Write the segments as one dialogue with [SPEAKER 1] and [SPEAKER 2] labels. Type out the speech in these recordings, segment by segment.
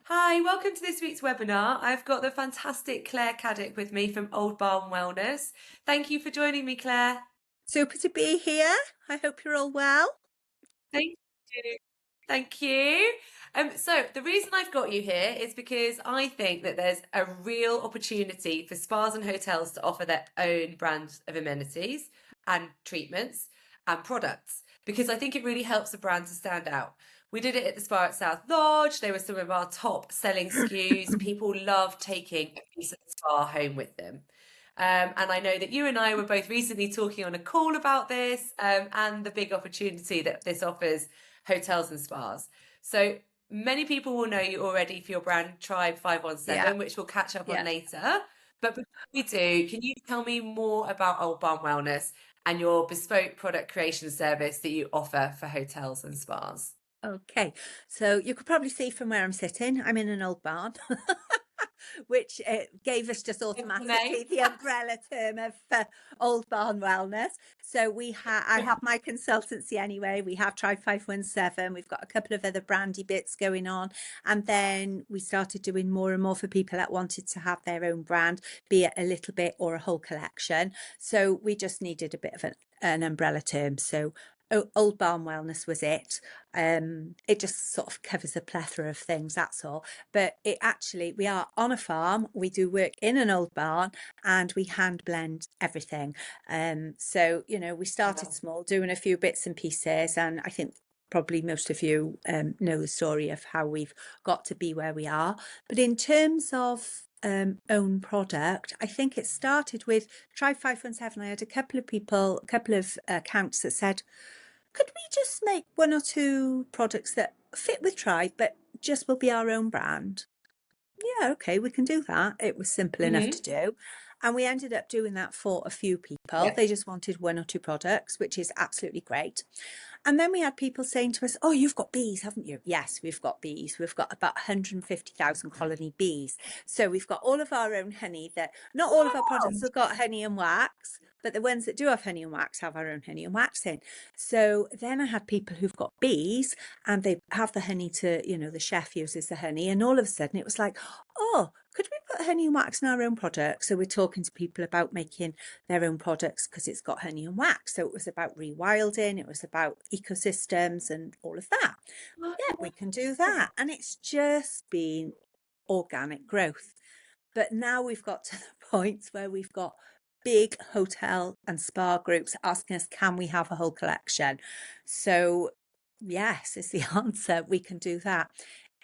[SPEAKER 1] Hi, welcome to this week's webinar. I've got the fantastic Claire Caddick with me from Old Barn Wellness. Thank you for joining me, Claire.
[SPEAKER 2] Super to be here. I hope you're all well.
[SPEAKER 1] Thank you. Thank you. So the reason I've got you here is because I think that there's a real opportunity for spas and hotels to offer their own brand of amenities and treatments and products because I think it really helps a brand to stand out. We did it at the spa at South Lodge. They were some of our top selling SKUs. People love taking a piece of the spa home with them. And I know that you and I were both recently talking on a call about this and the big opportunity that this offers hotels and spas. So many people will know you already for your brand Tribe
[SPEAKER 2] Yeah,
[SPEAKER 1] 517, which we'll catch up on
[SPEAKER 2] yeah.
[SPEAKER 1] later. But before we do, can you tell me more about Old Barn Wellness and your bespoke product creation service that you offer for hotels and spas?
[SPEAKER 2] Okay. So you could probably see from where I'm sitting, I'm in an old barn, which gave us just
[SPEAKER 1] Hence the name.
[SPEAKER 2] automatically the umbrella term of Old Barn Wellness. So I have my consultancy anyway. We have Tribe 517. We've got a couple of other brandy bits going on. And then we started doing more and more for people that wanted to have their own brand, be it a little bit or a whole collection. So we just needed a bit of an umbrella term. So Old Barn Wellness was it. It just sort of covers a plethora of things, that's all. But it actually, we are on a farm, we do work in an old barn, and we hand blend everything. So, we started
[SPEAKER 1] Wow.
[SPEAKER 2] small, doing a few bits and pieces, and I think probably most of you know the story of how we've got to be where we are. But in terms of own product, I think it started with Try 517. I had a couple of people, a couple of accounts that said, could we just make one or two products that fit with Tribe, but just will be our own brand? Yeah, okay, we can do that. It was simple enough to
[SPEAKER 1] Hmm.
[SPEAKER 2] do. And we ended up doing that for a few people.
[SPEAKER 1] Yeah.
[SPEAKER 2] They just wanted one or two products, which is absolutely great. And then we had people saying to us, oh, you've got bees, haven't you? Yes, we've got bees. We've got about 150,000 colony bees. So we've got all of our own honey that not all of our
[SPEAKER 1] Wow.
[SPEAKER 2] products have got honey and wax, but the ones that do have honey and wax have our own honey and wax in. So then I had people who've got bees and they have the honey to, the chef uses the honey. And all of a sudden it was like, oh, could we put honey and wax in our own product? So we're talking to people about making their own products because it's got honey and wax. So it was about rewilding, it was about ecosystems and all of that. Yeah, we can do that. And it's just been organic growth. But now we've got to the point where we've got big hotel and spa groups asking us, can we have a whole collection? So, yes, is the answer. We can do that.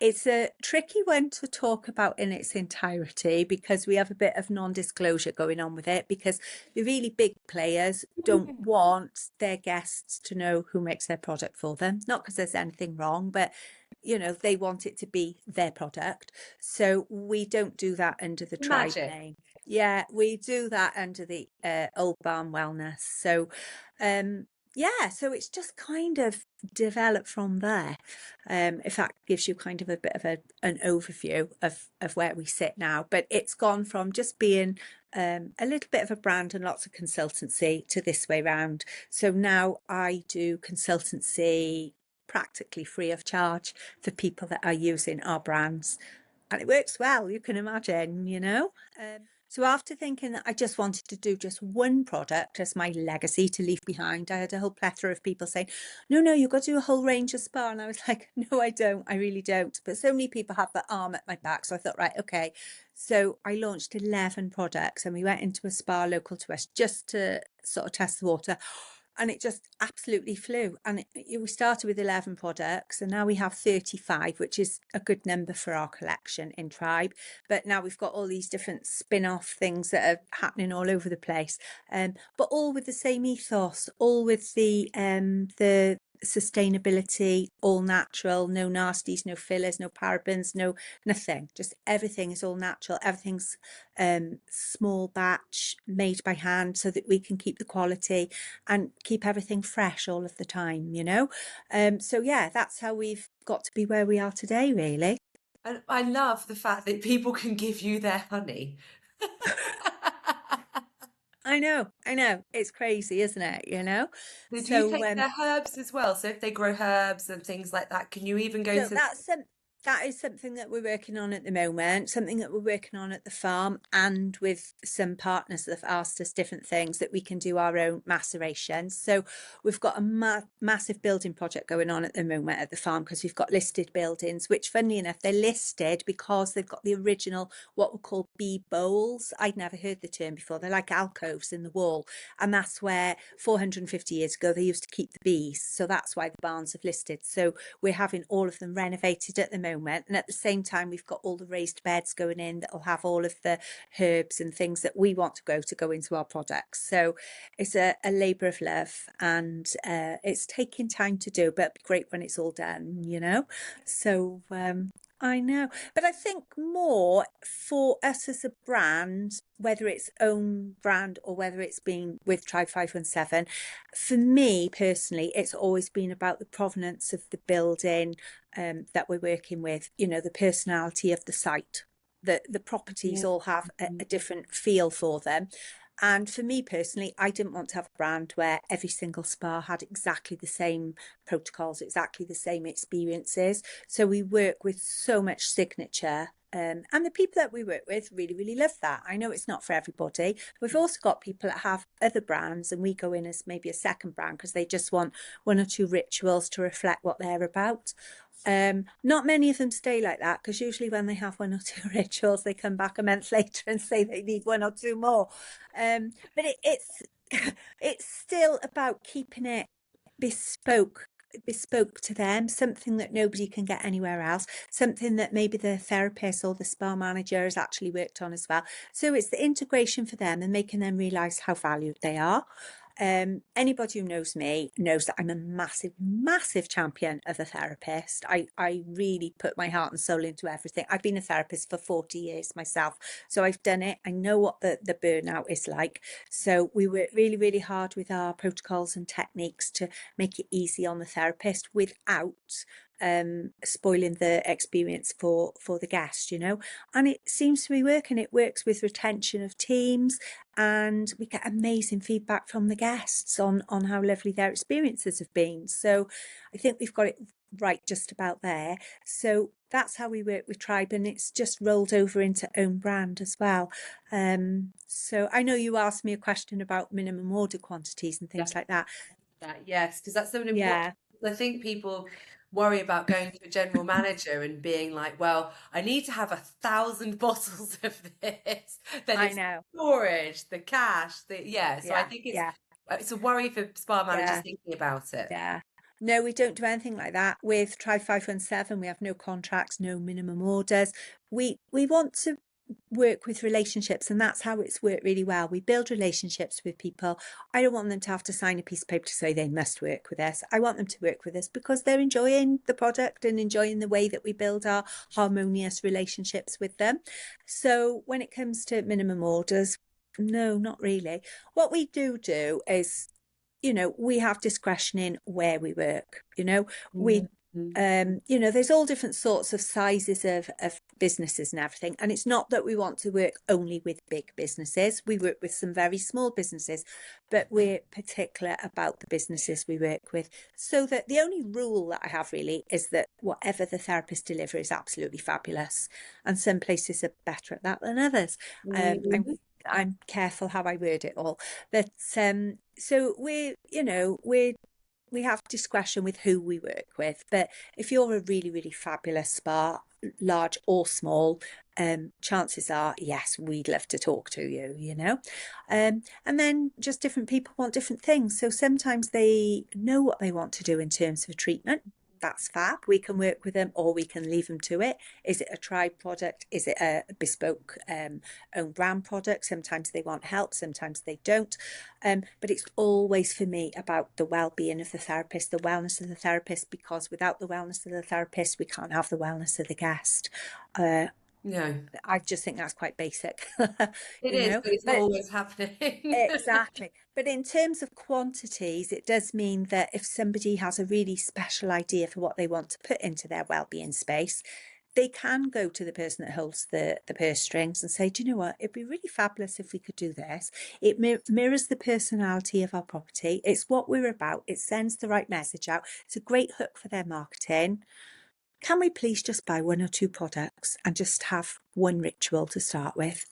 [SPEAKER 2] It's a tricky one to talk about in its entirety because we have a bit of non-disclosure going on with it because the really big players don't want their guests to know who makes their product for them. Not because there's anything wrong, but they want it to be their product. So we don't do that under the Tribe
[SPEAKER 1] Magic.
[SPEAKER 2] name. Yeah, we do that under the Old Barn Wellness. So yeah, so it's just kind of developed from there. If that gives you kind of a bit of an overview of where we sit now. But it's gone from just being a little bit of a brand and lots of consultancy to this way round. So now I do consultancy practically free of charge for people that are using our brands. And it works well, you can imagine. So after thinking that I just wanted to do just one product as my legacy to leave behind, I had a whole plethora of people saying, no, you've got to do a whole range of spa. And I was like, no, I don't. I really don't. But so many people have the arm at my back. So I thought, right, okay. So I launched 11 products and we went into a spa local to us just to sort of test the water. And it just absolutely flew. And we started with 11 products and now we have 35, which is a good number for our collection in Tribe. But now we've got all these different spin-off things that are happening all over the place. But all with the same ethos, all with the sustainability, all natural, no nasties, no fillers, no parabens, no nothing. Just everything is all natural. Everything's small batch, made by hand, so that we can keep the quality and keep everything fresh all of the time. So yeah, that's how we've got to be where we are today, really.
[SPEAKER 1] And I love the fact that people can give you their honey.
[SPEAKER 2] I know. It's crazy, isn't it?
[SPEAKER 1] So do you
[SPEAKER 2] So
[SPEAKER 1] take their herbs as well? So if they grow herbs and things like that, can you even go
[SPEAKER 2] so
[SPEAKER 1] to
[SPEAKER 2] that's That is something that we're working on at the moment, something that we're working on at the farm, and with some partners that have asked us different things that we can do our own macerations. So we've got a massive building project going on at the moment at the farm because we've got listed buildings, which funnily enough, they're listed because they've got the original, what we call bee bowls. I'd never heard the term before. They're like alcoves in the wall. And that's where 450 years ago, they used to keep the bees. So that's why the barns have listed. So we're having all of them renovated at the moment, and at the same time we've got all the raised beds going in that'll have all of the herbs and things that we want to go into our products. So it's a labor of love, and it's taking time to do, but it'll be great when it's all done, you know. So I know, but I think more for us as a brand, whether it's own brand or whether it's been with Tribe 517, for me personally, it's always been about the provenance of the building that we're working with, you know, the personality of the site. The properties
[SPEAKER 1] Yeah.
[SPEAKER 2] all have a different feel for them. And for me personally, I didn't want to have a brand where every single spa had exactly the same protocols, exactly the same experiences. So we work with so much signature. And the people that we work with really, really love that. I know it's not for everybody. We've also got people that have other brands, and we go in as maybe a second brand because they just want one or two rituals to reflect what they're about. Not many of them stay like that because usually when they have one or two rituals, they come back a month later and say they need one or two more. But it's it's still about keeping it bespoke bespoke to them, something that nobody can get anywhere else, something that maybe the therapist or the spa manager has actually worked on as well. So it's the integration for them and making them realize how valued they are. Anybody who knows me knows that I'm a massive, massive champion of a therapist. I really put my heart and soul into everything. I've been a therapist for 40 years myself, so I've done it. I know what the burnout is like. So we work really, really hard with our protocols and techniques to make it easy on the therapist without spoiling the experience for the guest, you know. And it seems to be working. It works with retention of teams, and we get amazing feedback from the guests on how lovely their experiences have been. So I think we've got it right just about there. So that's how we work with Tribe, and it's just rolled over into own brand as well. So I know you asked me a question about minimum order quantities and things like that.
[SPEAKER 1] That, yes, because that's so important.
[SPEAKER 2] Yeah,
[SPEAKER 1] I think people worry about going to a general manager and being like, well, I need to have 1,000 bottles of this. Then
[SPEAKER 2] I
[SPEAKER 1] it's
[SPEAKER 2] know.
[SPEAKER 1] storage, the cash, yeah. So I
[SPEAKER 2] Yeah,
[SPEAKER 1] think
[SPEAKER 2] yeah,
[SPEAKER 1] it's a worry for spa managers
[SPEAKER 2] yeah.
[SPEAKER 1] thinking about it.
[SPEAKER 2] Yeah. No, we don't do anything like that. With Tribe 517, we have no contracts, no minimum orders. We want to work with relationships, and that's how it's worked really well. We build relationships with people. I don't want them to have to sign a piece of paper to say they must work with us. I want them to work with us because they're enjoying the product and enjoying the way that we build our harmonious relationships with them. So when it comes to minimum orders, no, not really. What we do is, you know, we have discretion in where we work. You know, we
[SPEAKER 1] Mhm.
[SPEAKER 2] you know, there's all different sorts of sizes of businesses and everything. And it's not that we want to work only with big businesses. We work with some very small businesses, but we're particular about the businesses we work with. So that the only rule that I have really is that whatever the therapist delivers is absolutely fabulous. And some places are better at that than others.
[SPEAKER 1] Mhm.
[SPEAKER 2] I'm careful how I word it all. But so you know, we have discretion with who we work with. But if you're a really, really fabulous spa, large or small, chances are, yes, we'd love to talk to you, you know. And then just different people want different things. So sometimes they know what they want to do in terms of a treatment. That's fab. We can work with them or we can leave them to it. Is it a tribe product? Is it a bespoke own brand product? Sometimes they want help, sometimes they don't. But it's always for me about the well-being of the therapist, the wellness of the therapist, because without the wellness of the therapist, we can't have the wellness of the guest. Uh,
[SPEAKER 1] No,
[SPEAKER 2] I just think that's quite basic,
[SPEAKER 1] it
[SPEAKER 2] you
[SPEAKER 1] is,
[SPEAKER 2] know.
[SPEAKER 1] but it's not
[SPEAKER 2] But
[SPEAKER 1] always happening.
[SPEAKER 2] exactly. But in terms of quantities, it does mean that if somebody has a really special idea for what they want to put into their well-being space, they can go to the person that holds the purse strings and say, do you know what? It'd be really fabulous if we could do this. It mirrors the personality of our property. It's what we're about. It sends the right message out. It's a great hook for their marketing. can we please just buy one or two products and just have one ritual to start with?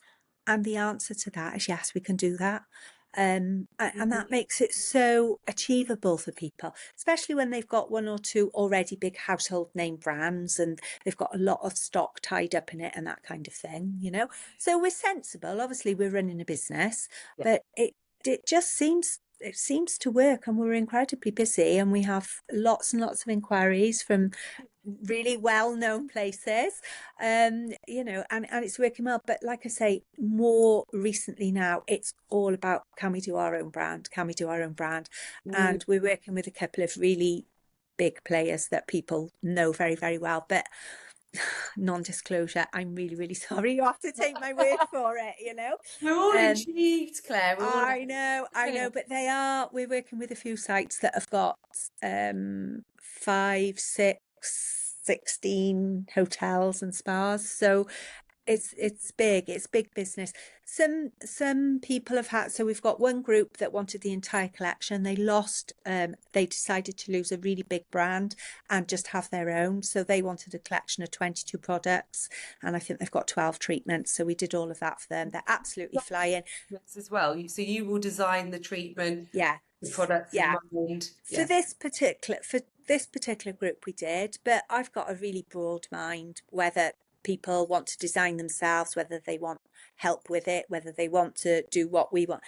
[SPEAKER 2] And the answer to that is yes, we can do that. And that makes it so achievable for people, especially when they've got one or two already big household name brands and they've got a lot of stock tied up in it and that kind of thing, you know. So we're sensible. Obviously, we're running a business,
[SPEAKER 1] Yeah.
[SPEAKER 2] but it just seems to work, and we're incredibly busy, and we have lots and lots of inquiries from really well-known places, you know, and it's working well. But like I say, more recently now, it's all about, can we do our own brand? Can we do our own brand?
[SPEAKER 1] Mm.
[SPEAKER 2] And we're working with a couple of really big players that people know very, very well. But non-disclosure, I'm really, really sorry. You have to take my word for it, you know.
[SPEAKER 1] We're all
[SPEAKER 2] Um,
[SPEAKER 1] intrigued, Claire. We're all
[SPEAKER 2] I
[SPEAKER 1] like,
[SPEAKER 2] know, but we're working with a few sites that have got 5, 6, 16 hotels and spas. So it's big business. Some people have had, so we've got one group that wanted the entire collection. They decided to lose a really big brand and just have their own. So they wanted a collection of 22 products, and I think they've got 12 treatments. So we did all of that for them. They're absolutely flying.
[SPEAKER 1] as well. So you will design the treatment,
[SPEAKER 2] Yeah.
[SPEAKER 1] the products in
[SPEAKER 2] Yeah.
[SPEAKER 1] mind.
[SPEAKER 2] For
[SPEAKER 1] Yeah.
[SPEAKER 2] this particular group we did, but I've got a really broad mind, whether people want to design themselves, whether they want help with it, whether they want to do what we want.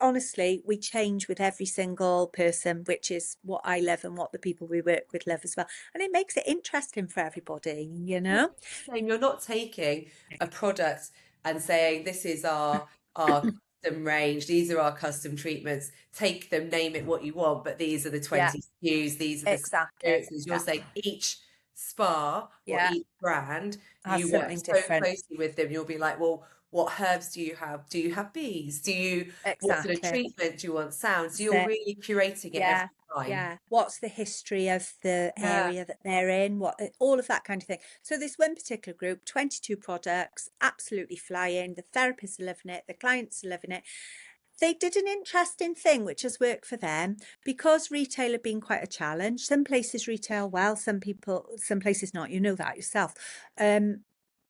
[SPEAKER 2] Honestly, we change with every single person, which is what I love and what the people we work with love as well. And it makes it interesting for everybody, you
[SPEAKER 1] Well,
[SPEAKER 2] know?
[SPEAKER 1] saying you're not taking a product and saying this is our custom range, these are our custom treatments. Take them, name it what you want, but these are the
[SPEAKER 2] Yeah,
[SPEAKER 1] 20 SKUs, these are the
[SPEAKER 2] exactly.
[SPEAKER 1] experiences. You're
[SPEAKER 2] Yeah.
[SPEAKER 1] saying each spa or
[SPEAKER 2] Yeah.
[SPEAKER 1] each brand,
[SPEAKER 2] Has
[SPEAKER 1] you work
[SPEAKER 2] something
[SPEAKER 1] so
[SPEAKER 2] different.
[SPEAKER 1] closely with them. You'll be like, well, what herbs do you have? Do you have bees? What sort of
[SPEAKER 2] Exactly.
[SPEAKER 1] treatment do you want? Sounds. So
[SPEAKER 2] That's
[SPEAKER 1] you're
[SPEAKER 2] it.
[SPEAKER 1] really curating it every
[SPEAKER 2] Yeah,
[SPEAKER 1] time.
[SPEAKER 2] yeah. What's the history of the
[SPEAKER 1] Yeah.
[SPEAKER 2] area that they're in? What all of that kind of thing. So this one particular group, 22 products, absolutely flying. The therapists are loving it, the clients are loving it. They did an interesting thing which has worked for them, because retail had been quite a challenge. Some places retail well, some places not. You know that yourself.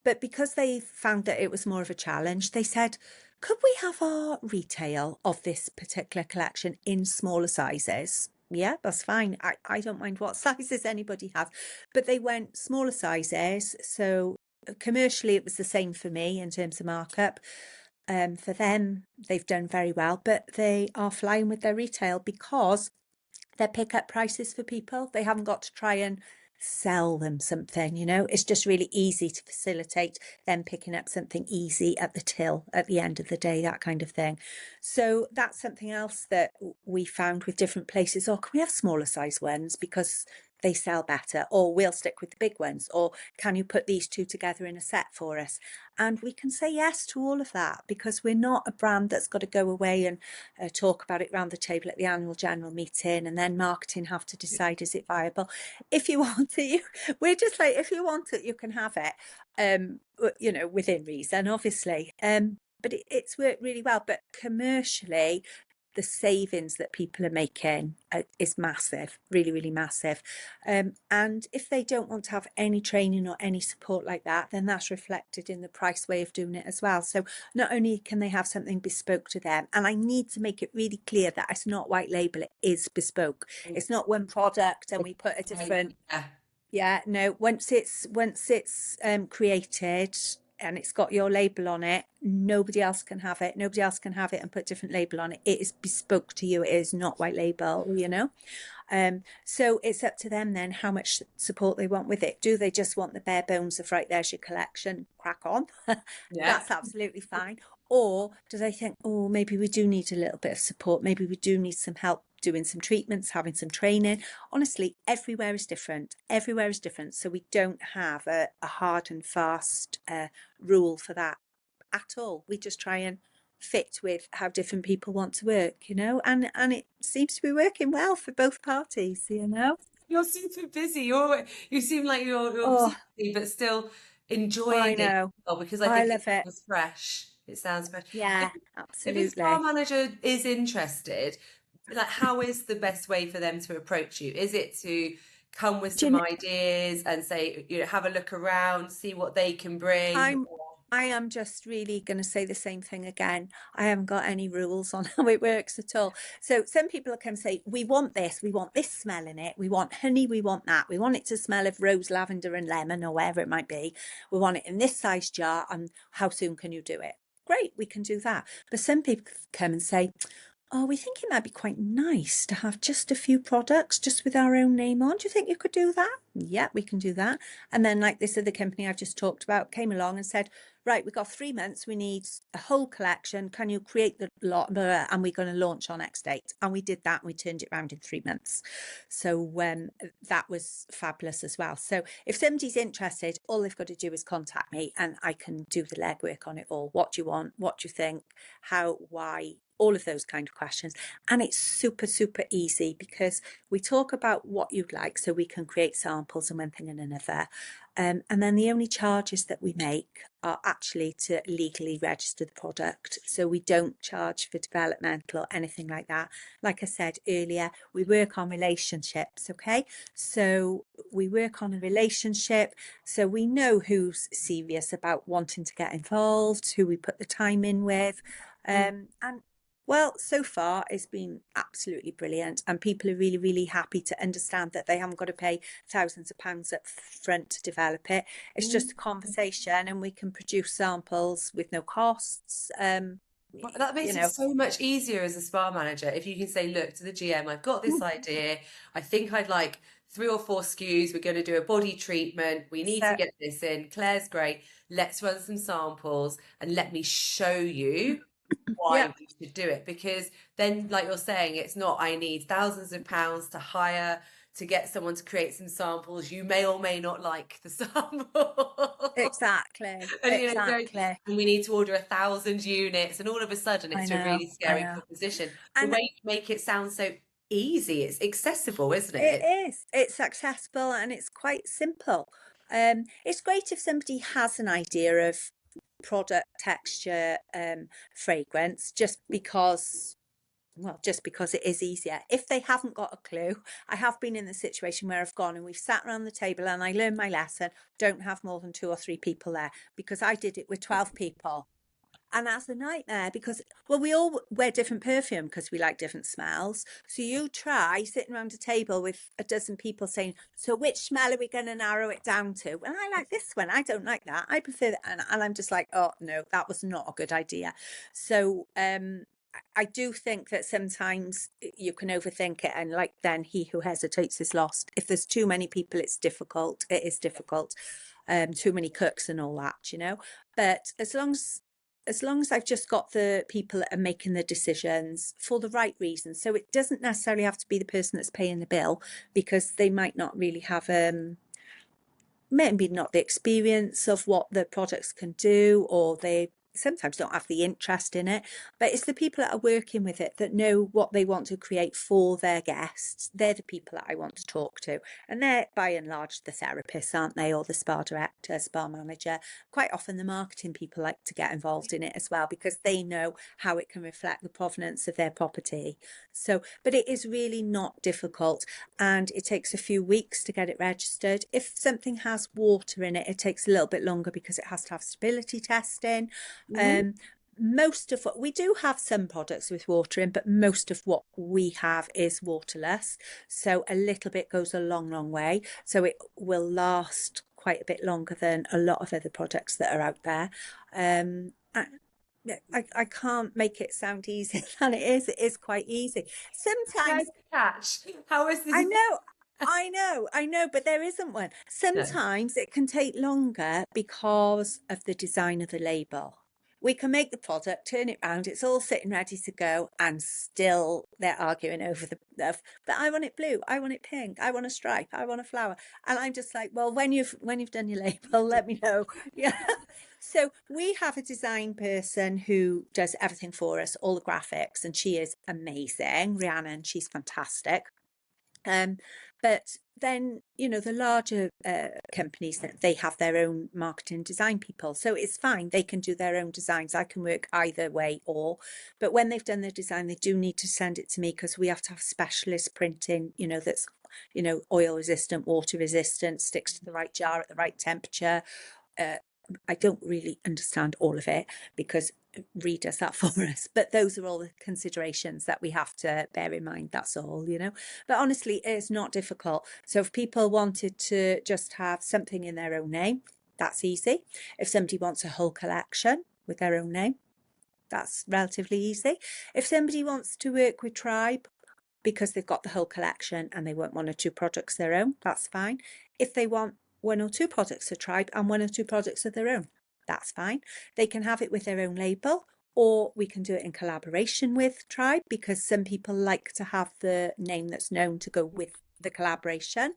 [SPEAKER 2] But because they found that it was more of a challenge, they said, could we have our retail of this particular collection in smaller sizes? Yeah, that's fine. I don't mind what sizes anybody has. But they went smaller sizes. So commercially, it was the same for me in terms of markup. For them, they've done very well, but they are flying with their retail because they're pick-up prices for people. They haven't got to try and sell them something, you know. It's just really easy to facilitate them picking up something easy at the till at the end of the day, that kind of thing. So that's something else that we found with different places. Or can we have smaller size ones because they sell better? Or we'll stick with the big ones. Or can you put these two together in a set for us? And we can say yes to all of that, because we're not a brand that's got to go away and talk about it round the table at the annual general meeting, and then marketing have to decide, is it viable? If you want it, we're just like, if you want it, you can have it, you know, within reason, obviously. But it's worked really well. But commercially, the savings that people are making is massive, really, really massive. And if they don't want to have any training or any support like that, then that's reflected in the price way of doing it as well. So not only can they have something bespoke to them, and I need to make it really clear that it's not white label, it is bespoke. It's not one product and we put a different,
[SPEAKER 1] Yeah.
[SPEAKER 2] yeah, no, once it's created and it's got your label on it, nobody else can have it. Nobody else can have it and put different label on it. It is bespoke to you. It is not white label, you know. So it's up to them then how much support they want with it. Do they just want the bare bones of, right, there's your collection, crack on?
[SPEAKER 1] Yeah.
[SPEAKER 2] That's absolutely fine. Or do they think, oh, maybe we do need a little bit of support. Maybe we do need some help doing some treatments, having some training. Honestly, everywhere is different. Everywhere is different. So we don't have a hard and fast rule for that at all. We just try and fit with how different people want to work, you know, and it seems to be working well for both parties, you know.
[SPEAKER 1] You're super busy. You seem like you're
[SPEAKER 2] Oh,
[SPEAKER 1] super busy, but still
[SPEAKER 2] I
[SPEAKER 1] enjoying it
[SPEAKER 2] know.
[SPEAKER 1] well, because I
[SPEAKER 2] I
[SPEAKER 1] think it
[SPEAKER 2] love it.
[SPEAKER 1] sounds fresh. It sounds fresh. If,
[SPEAKER 2] Yeah,
[SPEAKER 1] if a spa
[SPEAKER 2] absolutely.
[SPEAKER 1] manager is interested, like how is the best way for them to approach you? Is it to come with
[SPEAKER 2] Do you
[SPEAKER 1] some
[SPEAKER 2] know,
[SPEAKER 1] ideas and say, have a look around, see what they can bring?
[SPEAKER 2] I'm I am just really going to say the same thing again. I haven't got any rules on how it works at all. So some people can say, we want this smell in it, we want honey, we want that, we want it to smell of rose, lavender, and lemon, or whatever it might be. We want it in this size jar, and how soon can you do it? Great, we can do that. But some people come and say, oh, we think it might be quite nice to have just a few products just with our own name on. Do you think you could do that? Yeah, we can do that. And then, like this other company I've just talked about came along and said, right, we've got 3 months, we need a whole collection. Can you create the lot? And we're going to launch on X date. And we did that and we turned it around in 3 months. So that was fabulous as well. So if somebody's interested, all they've got to do is contact me and I can do the legwork on it all. What do you want? What do you think? How, why? All of those kind of questions. And it's super, super easy because we talk about what you'd like so we can create samples and one thing and another. And then the only charges that we make are actually to legally register the product. So we don't charge for developmental or anything like that. Like I said earlier, we work on relationships, okay? So we work on a relationship. So we know who's serious about wanting to get involved, who we put the time in with. And well, so far it's been absolutely brilliant, and people are really, really happy to understand that they haven't got to pay thousands of pounds up front to develop it. It's just a conversation, and we can produce samples with no costs.
[SPEAKER 1] Well, that
[SPEAKER 2] You
[SPEAKER 1] makes it
[SPEAKER 2] know,
[SPEAKER 1] so much easier as a spa manager if you can say, look to the GM, I've got this idea. I think I'd like 3 or 4 SKUs. We're going to do a body treatment. We need to
[SPEAKER 2] so
[SPEAKER 1] get this in. Claire's great. Let's run some samples and let me show you
[SPEAKER 2] yeah,
[SPEAKER 1] why we should do it. Because then, like you're saying, it's not I need thousands of pounds to hire to get someone to create some samples. You may or may not like the sample.
[SPEAKER 2] exactly,
[SPEAKER 1] And
[SPEAKER 2] exactly.
[SPEAKER 1] and we need to order 1,000 units, and all of a sudden
[SPEAKER 2] I
[SPEAKER 1] it's a
[SPEAKER 2] know,
[SPEAKER 1] really
[SPEAKER 2] I
[SPEAKER 1] scary
[SPEAKER 2] know.
[SPEAKER 1] proposition. The
[SPEAKER 2] And
[SPEAKER 1] way you make it sound so easy, it's accessible, isn't
[SPEAKER 2] it
[SPEAKER 1] it?
[SPEAKER 2] is. It's accessible and it's quite simple. It's great if somebody has an idea of product texture, fragrance, just because it is easier. If they haven't got a clue, I have been in the situation where I've gone and we've sat around the table and I learned my lesson. Don't have more than 2 or 3 people there, because I did it with 12 people. And that's a nightmare because, well, we all wear different perfume because we like different smells. So you try sitting around a table with a dozen people saying, so which smell are we going to narrow it down to? Well, I like this one. I don't like that. I prefer that. And I'm just like, oh, no, that was not a good idea. So I do think that sometimes you can overthink it. And like then he who hesitates is lost. If there's too many people, it's difficult. It is difficult. Too many cooks and all that, you know. But as long as I've just got the people that are making the decisions for the right reasons. So it doesn't necessarily have to be the person that's paying the bill, because they might not really have maybe not the experience of what the products can do, or they sometimes don't have the interest in it. But it's the people that are working with it that know what they want to create for their guests. They're the people that I want to talk to, and they're by and large the therapists, aren't they, or the spa director, spa manager. Quite often the marketing people like to get involved in it as well, because they know how it can reflect the provenance of their property. So but it is really not difficult, and it takes a few weeks to get it registered. If something has water in it, it takes a little bit longer because it has to have stability testing.
[SPEAKER 1] Mhm.
[SPEAKER 2] Um, most of what we do have some products with water in, but most of what we have is waterless. So a little bit goes a long, long way. So it will last quite a bit longer than a lot of other products that are out there. I can't make it sound easier than it is. It is quite easy.
[SPEAKER 1] There's
[SPEAKER 2] Sometimes
[SPEAKER 1] a catch. How is
[SPEAKER 2] I
[SPEAKER 1] this?
[SPEAKER 2] know, I know, but there isn't one.
[SPEAKER 1] No.
[SPEAKER 2] Sometimes it can take longer because of the design of the label. We can make the product, turn it round, it's all sitting ready to go, and still they're arguing over but I want it blue, I want it pink, I want a stripe, I want a flower. And I'm just like, well, when you've done your label, let me know. Yeah. So we have a design person who does everything for us, all the graphics, and she is amazing, Rhiannon, she's fantastic. Um, but then, the larger companies, that they have their own marketing design people. So it's fine. They can do their own designs. I can work either way, but when they've done their design, they do need to send it to me because we have to have specialist printing, that's oil resistant, water resistant, sticks to the right jar at the right temperature. uh, I don't really understand all of it because Reed does that for us, but those are all the considerations that we have to bear in mind. That's all. But honestly, it's not difficult. So if people wanted to just have something in their own name, that's easy. If somebody wants a whole collection with their own name, that's relatively easy. If somebody wants to work with Tribe because they've got the whole collection and they want one or two products their own, that's fine. If they want one or two products of Tribe and one or two products of their own, that's fine. They can have it with their own label, or we can do it in collaboration with Tribe because some people like to have the name that's known to go with the collaboration.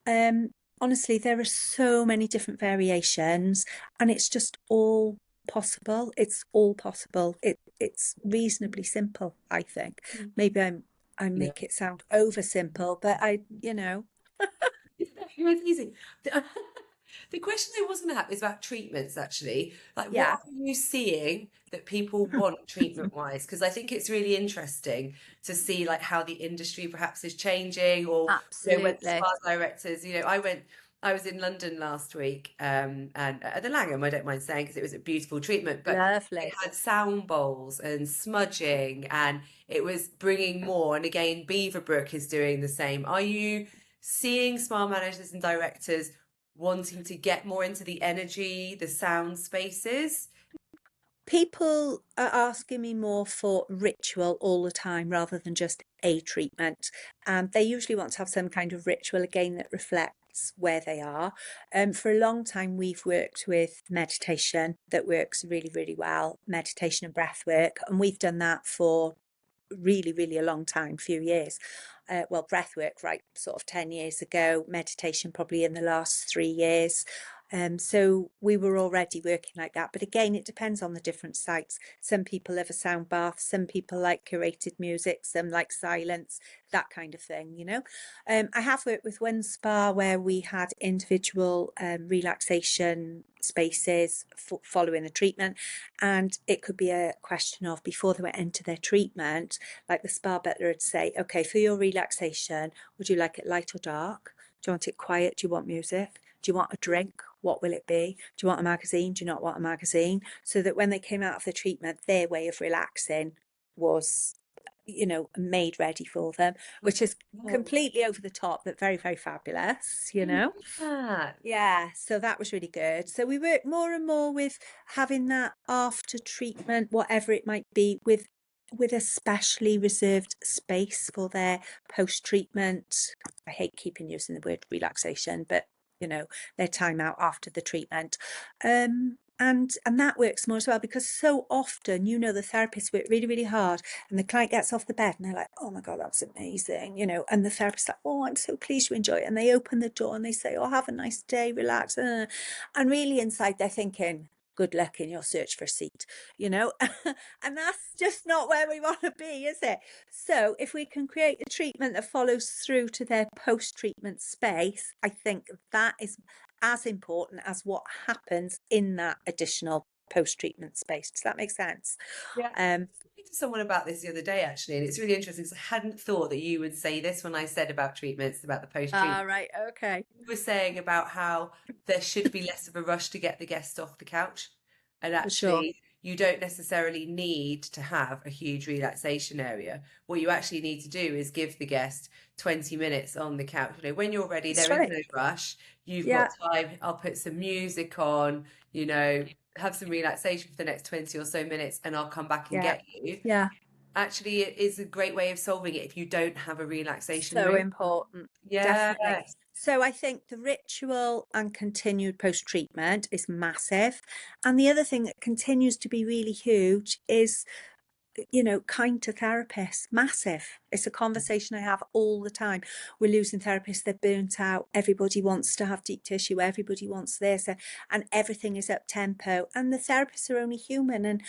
[SPEAKER 2] Um, Honestly, there are so many different variations, and it's just all possible. It's all possible. It's reasonably simple, I think. Maybe I
[SPEAKER 1] Yeah.
[SPEAKER 2] make it sound over simple, but
[SPEAKER 1] It's easy. The, the question I was going to have is about treatments, actually. Like, what
[SPEAKER 2] yeah,
[SPEAKER 1] are you seeing that people want treatment-wise? Because I think it's really interesting to see like how the industry perhaps is changing, or when
[SPEAKER 2] absolutely.
[SPEAKER 1] spa directors, I was in London last week, and at the Langham, I don't mind saying because it was a beautiful treatment, but they
[SPEAKER 2] Lovely.
[SPEAKER 1] had sound bowls and smudging, and it was bringing more. And again, Beaverbrook is doing the same. Are you seeing spa managers and directors wanting to get more into the energy, the sound spaces?
[SPEAKER 2] People are asking me more for ritual all the time rather than just a treatment. And they usually want to have some kind of ritual again that reflects where they are. For a long time, we've worked with meditation that works really, really well, meditation and breath work. And we've done that for really, really a long time, few years. Well, breath work, right, sort of 10 years ago, meditation probably in the last 3 years. So we were already working like that. But again, it depends on the different sites. Some people love a sound bath, some people like curated music, some like silence, that kind of thing. I have worked with one spa where we had individual relaxation spaces following the treatment. And it could be a question of before they went into their treatment, like the spa butler would say, okay, for your relaxation, would you like it light or dark? Do you want it quiet? Do you want music? Do you want a drink? What will it be? Do you want a magazine? Do you not want a magazine? So that when they came out of the treatment, their way of relaxing was, made ready for them, which is
[SPEAKER 1] Oh,
[SPEAKER 2] completely over the top, but very, very fabulous.
[SPEAKER 1] yeah.
[SPEAKER 2] Yeah, so that was really good. So we work more and more with having that after treatment, whatever it might be, with a specially reserved space for their post treatment. I hate keeping using the word relaxation, but their time out after the treatment. And that works more as well because so often, the therapists work really, really hard and the client gets off the bed and they're like, oh my God, that's amazing. And the therapist's like, oh, I'm so pleased you enjoy it. And they open the door and they say, oh, have a nice day, relax. And really inside they're thinking, good luck in your search for a seat. And that's just not where we want to be, is it? So if we can create a treatment that follows through to their post-treatment space, I think that is as important as what happens in that additional post-treatment space. Does that make sense?
[SPEAKER 1] Yeah.
[SPEAKER 2] Um,
[SPEAKER 1] Talking to someone about this the other day, actually, and it's really interesting because I hadn't thought that you would say this when I said about treatments, about the post-treatment.
[SPEAKER 2] right, okay.
[SPEAKER 1] You were saying about how there should be less of a rush to get the guest off the couch. And
[SPEAKER 2] For sure.
[SPEAKER 1] actually, you don't necessarily need to have a huge relaxation area. What you actually need to do is give the guest 20 minutes on the couch. When you're ready,
[SPEAKER 2] That's
[SPEAKER 1] there is
[SPEAKER 2] right.
[SPEAKER 1] no rush. You've got
[SPEAKER 2] Yeah,
[SPEAKER 1] time. I'll put some music on, you know, have some relaxation for the next 20 or so minutes, and I'll come back and
[SPEAKER 2] yeah,
[SPEAKER 1] get you.
[SPEAKER 2] yeah.
[SPEAKER 1] Actually, it is a great way of solving it if you don't have a relaxation
[SPEAKER 2] So
[SPEAKER 1] room.
[SPEAKER 2] important. Definitely.
[SPEAKER 1] Yes.
[SPEAKER 2] So I think the ritual and continued post-treatment is massive. And the other thing that continues to be really huge is, kind to therapists. Massive. It's a conversation I have all the time. We're losing therapists, they're burnt out. Everybody wants to have deep tissue, everybody wants this, and everything is up tempo. And the therapists are only human, and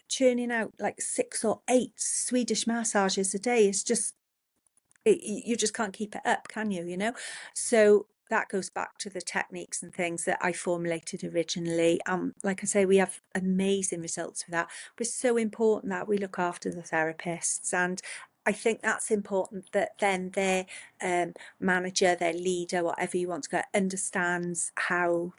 [SPEAKER 2] churning out like 6 or 8 Swedish massages a day is just you just can't keep it up, can you? So that goes back to the techniques and things that I formulated originally. Like I say, we have amazing results with that. But it's so important that we look after the therapists, and I think that's important, that then their manager, their leader, whatever you want to go, understands how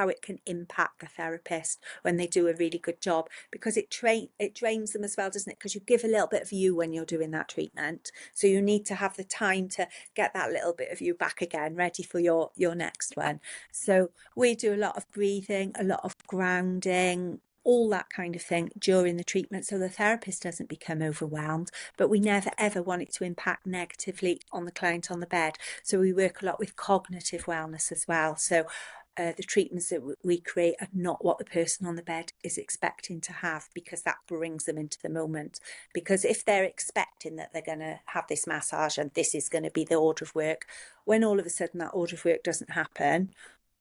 [SPEAKER 2] it can impact the therapist when they do a really good job, because it drains them as well, doesn't it? Because you give a little bit of you when you're doing that treatment, so you need to have the time to get that little bit of you back again, ready for your next one. So we do a lot of breathing, a lot of grounding, all that kind of thing during the treatment, so the therapist doesn't become overwhelmed, but we never ever want it to impact negatively on the client on the bed. So we work a lot with cognitive wellness as well. So the treatments that we create are not what the person on the bed is expecting to have, because that brings them into the moment. Because if they're expecting that they're going to have this massage and this is going to be the order of work, when all of a sudden that order of work doesn't happen,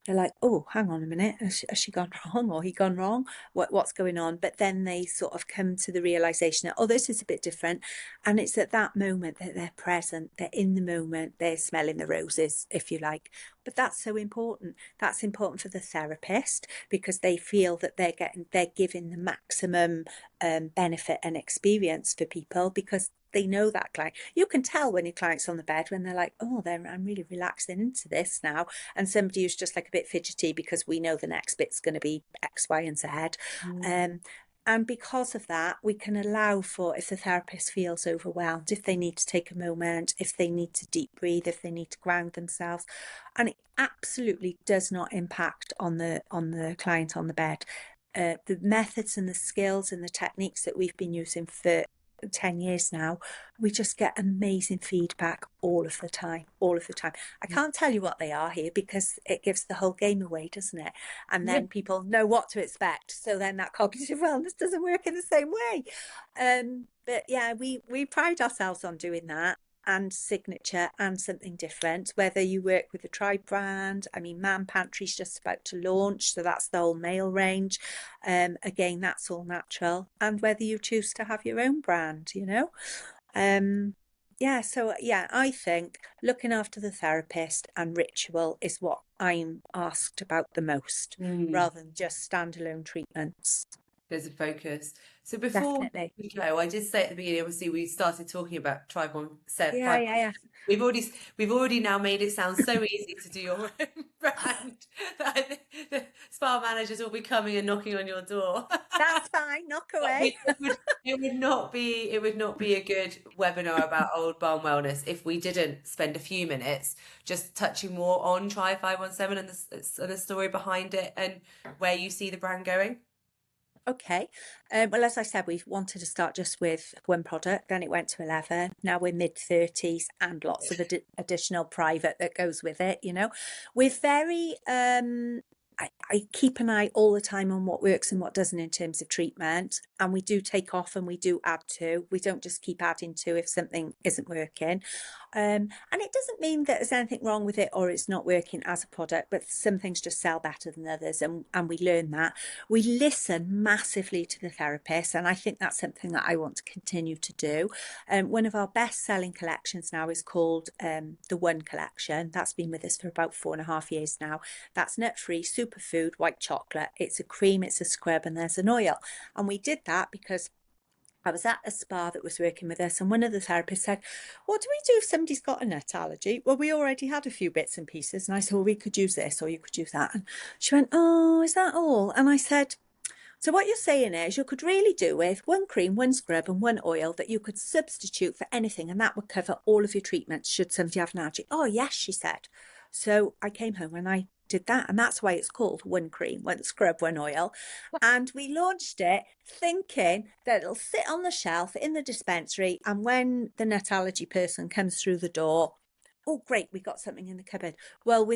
[SPEAKER 2] they're like, oh, hang on a minute, has she gone wrong, or he gone wrong? What's going on? But then they sort of come to the realization that, oh, this is a bit different. And it's at that moment that they're present, they're in the moment, they're smelling the roses, if you like. But that's so important. That's important for the therapist, because they feel that they're giving the maximum benefit and experience for people, because they know that client. You can tell when your client's on the bed, when they're like, oh, I'm really relaxing into this now. And somebody who's just like a bit fidgety, because we know the next bit's going to be X, Y, and Z. And because of that, we can allow for, if the therapist feels overwhelmed, if they need to take a moment, if they need to deep breathe, if they need to ground themselves. And it absolutely does not impact on the client on the bed. The methods and the skills and the techniques that we've been using for 10 years now, we just get amazing feedback all of the time, all of the time. I can't tell you what they are here, because it gives the whole game away, doesn't it? And
[SPEAKER 1] Yeah.
[SPEAKER 2] then people know what to expect, so then that cognitive wellness doesn't work in the same way. But yeah, we pride ourselves on doing that, and signature and something different, whether you work with the Tribe brand. I mean, Man Pantry's just about to launch, so that's the whole male range. Again, that's all natural. And whether you choose to have your own brand, yeah, so yeah, I think looking after the therapist and ritual is what I'm asked about the most,
[SPEAKER 1] Mm.
[SPEAKER 2] rather than just standalone treatments.
[SPEAKER 1] There's a focus. So before
[SPEAKER 2] Definitely.
[SPEAKER 1] we go, I did say at the beginning, obviously we started talking about Tribe One Set
[SPEAKER 2] Yeah,
[SPEAKER 1] Five.
[SPEAKER 2] yeah, yeah.
[SPEAKER 1] We've already now made it sound so easy to do your own brand that I think the spa managers will be coming and knocking on your door.
[SPEAKER 2] That's fine. Knock
[SPEAKER 1] But
[SPEAKER 2] away.
[SPEAKER 1] it would not be a good webinar about old barn wellness if we didn't spend a few minutes just touching more on Try 517 and the story behind it and where you see the brand going.
[SPEAKER 2] Okay. Well, as I said, we wanted to start just with one product, then it went to 11. Now we're mid-30s and lots of additional private that goes with it, We're very, I keep an eye all the time on what works and what doesn't in terms of treatment. And we do take off and we do add to. We don't just keep adding to if something isn't working. And it doesn't mean that there's anything wrong with it or it's not working as a product, but some things just sell better than others. And we learn that. We listen massively to the therapist, and I think that's something that I want to continue to do. One of our best-selling collections now is called the One Collection. That's been with us for about 4.5 years now. That's nut-free, superfood, white chocolate. It's a cream, it's a scrub, and there's an oil. And we did that because I was at a spa that was working with us, and one of the therapists said, what do we do if somebody's got a nut allergy? Well, we already had a few bits and pieces. And I said, well, we could use this or you could use that. And she went, oh, is that all? And I said, so what you're saying is you could really do with one cream, one scrub, and one oil that you could substitute for anything, and that would cover all of your treatments should somebody have an allergy. Oh, yes, she said. So I came home and I did that, and that's why it's called one cream, one scrub, one oil. And we launched it thinking that it'll sit on the shelf in the dispensary, and when the nut allergy person comes through the door, oh, great, we got something in the cupboard. Well,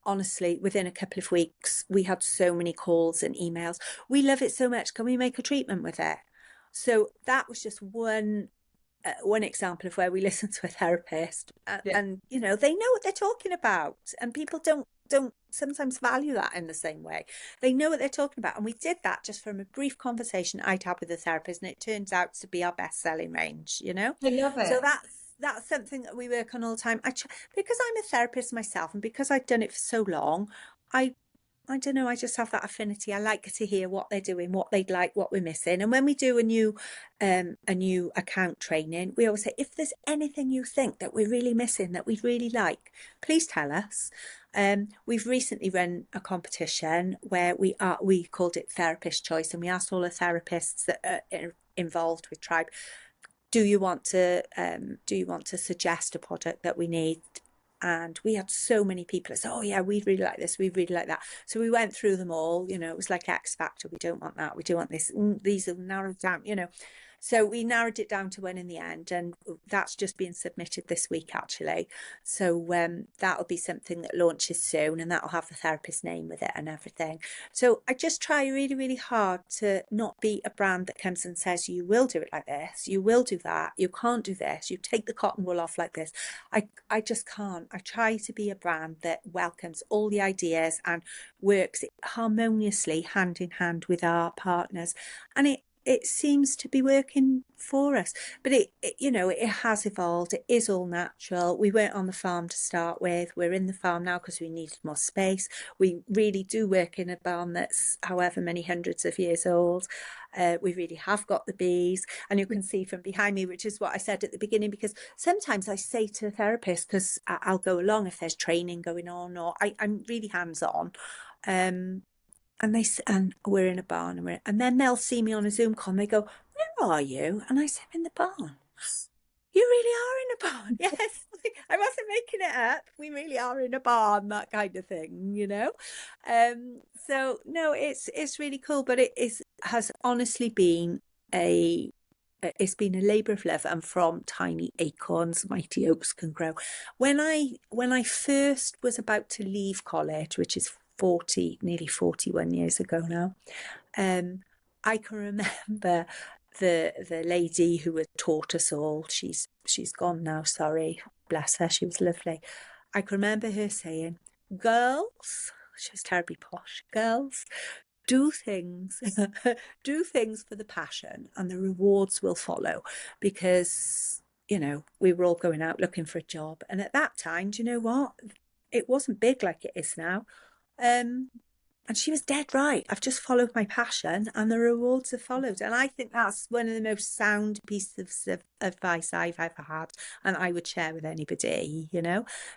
[SPEAKER 2] honestly, within a couple of weeks, we had so many calls and emails. We love it so much. Can we make a treatment with it? So that was just one example of where we listen to a therapist,
[SPEAKER 1] Yeah.
[SPEAKER 2] and they know what they're talking about, and people don't sometimes value that in the same way. They know what they're talking about, and we did that just from a brief conversation I'd had with the therapist, and it turns out to be our best-selling range.
[SPEAKER 1] I love
[SPEAKER 2] So
[SPEAKER 1] it.
[SPEAKER 2] that's something that we work on all the time. Because I'm a therapist myself, and because I've done it for so long, I I don't know, I just have that affinity. I like to hear what they're doing, what they'd like, what we're missing. And when we do a new account training, we always say, if there's anything you think that we're really missing that we'd really like, please tell us. We've recently run a competition where we called it Therapist Choice, and we asked all the therapists that are involved with Tribe, do you want to suggest a product that we need? And we had so many people that said, oh yeah, we really like this, we really like that. So we went through them all, it was like X Factor. We don't want that, we do want this. These are narrowed down. So we narrowed it down to one in the end, and that's just being submitted this week, actually. So that'll be something that launches soon, and that'll have the therapist name with it and everything. So I just try really, really hard to not be a brand that comes and says, you will do it like this, you will do that, you can't do this, you take the cotton wool off like this. I just can't. I try to be a brand that welcomes all the ideas and works harmoniously hand in hand with our partners. And it seems to be working for us, but it has evolved. It is all natural. We weren't on the farm to start with. We're in the farm now because we needed more space. We really do work in a barn that's however many hundreds of years old. We really have got the bees, and you can see from behind me, which is what I said at the beginning, because sometimes I say to therapists, because I'll go along if there's training going on, or I'm really hands-on, and we're in a barn, and then they'll see me on a Zoom call and they go, where are you? And I say, I'm in the barn. You really are in a barn. Yes, I wasn't making it up. We really are in a barn, that kind of thing. So no, it's really cool, but has honestly been a it's been a labor of love, and from tiny acorns mighty oaks can grow. When I first was about to leave college, which is nearly 41 years ago now, um, I can remember the lady who had taught us all. She's gone now, sorry, bless her, she was lovely. I can remember her saying, girls, she was terribly posh, girls, do things do things for the passion, and the rewards will follow. Because we were all going out looking for a job, and at that time, do you know what, it wasn't big like it is now. um and she was dead right. I've just followed my passion and the rewards have followed. And I think that's one of the most sound pieces of advice I've ever had. And I would share with anybody,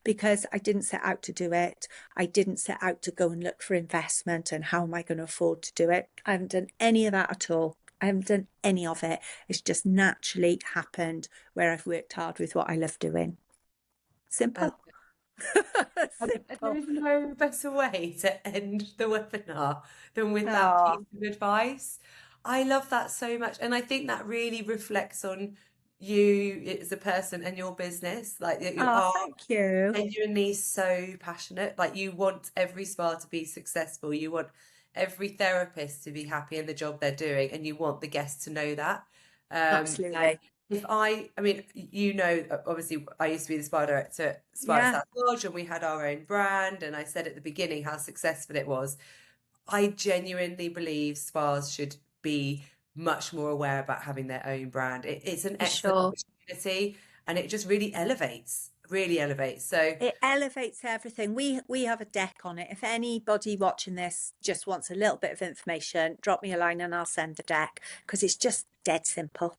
[SPEAKER 2] because I didn't set out to do it. I didn't set out to go and look for investment and how am I going to afford to do it. I haven't done any of that at all. I haven't done any of it. It's just naturally happened where I've worked hard with what I love doing. Simple.
[SPEAKER 1] There
[SPEAKER 2] Simple.
[SPEAKER 1] is no better way to end the webinar than with that
[SPEAKER 2] Oh,
[SPEAKER 1] piece of advice. I love that so much. And I think that really reflects on you as a person and your business. Like that you
[SPEAKER 2] oh,
[SPEAKER 1] are
[SPEAKER 2] thank you.
[SPEAKER 1] genuinely so passionate. Like you want every spa to be successful. You want every therapist to be happy in the job they're doing, and you want the guests to know that. And
[SPEAKER 2] Absolutely.
[SPEAKER 1] if I mean, obviously, I used to be the spa director at Spa at
[SPEAKER 2] Yeah,
[SPEAKER 1] South Lodge, and we had our own brand. And I said at the beginning how successful it was. I genuinely believe spas should be much more aware about having their own brand. It's an
[SPEAKER 2] for
[SPEAKER 1] excellent
[SPEAKER 2] sure.
[SPEAKER 1] opportunity, and it just really elevates, really elevates. So,
[SPEAKER 2] It elevates everything. We have a deck on it. If anybody watching this just wants a little bit of information, drop me a line and I'll send the deck, because it's just dead simple.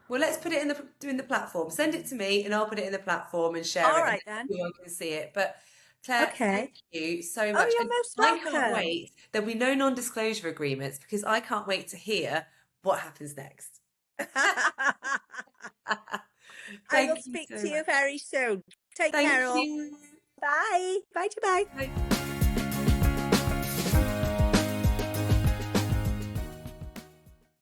[SPEAKER 1] well, let's put it in the platform. Send it to me, and I'll put it in the platform and share
[SPEAKER 2] All
[SPEAKER 1] it, and
[SPEAKER 2] right then.
[SPEAKER 1] everyone can see it. But Claire, thank
[SPEAKER 2] Okay.
[SPEAKER 1] you so
[SPEAKER 2] Oh,
[SPEAKER 1] much, and
[SPEAKER 2] you're most
[SPEAKER 1] I can't
[SPEAKER 2] welcome.
[SPEAKER 1] wait. There'll be no non-disclosure agreements because I can't wait to hear what happens next.
[SPEAKER 2] I will
[SPEAKER 1] Thank you
[SPEAKER 2] speak
[SPEAKER 1] so
[SPEAKER 2] to you
[SPEAKER 1] much.
[SPEAKER 2] very soon. Take care
[SPEAKER 1] Thank
[SPEAKER 2] all.
[SPEAKER 1] you.
[SPEAKER 2] Bye. Bye bye.
[SPEAKER 1] Bye.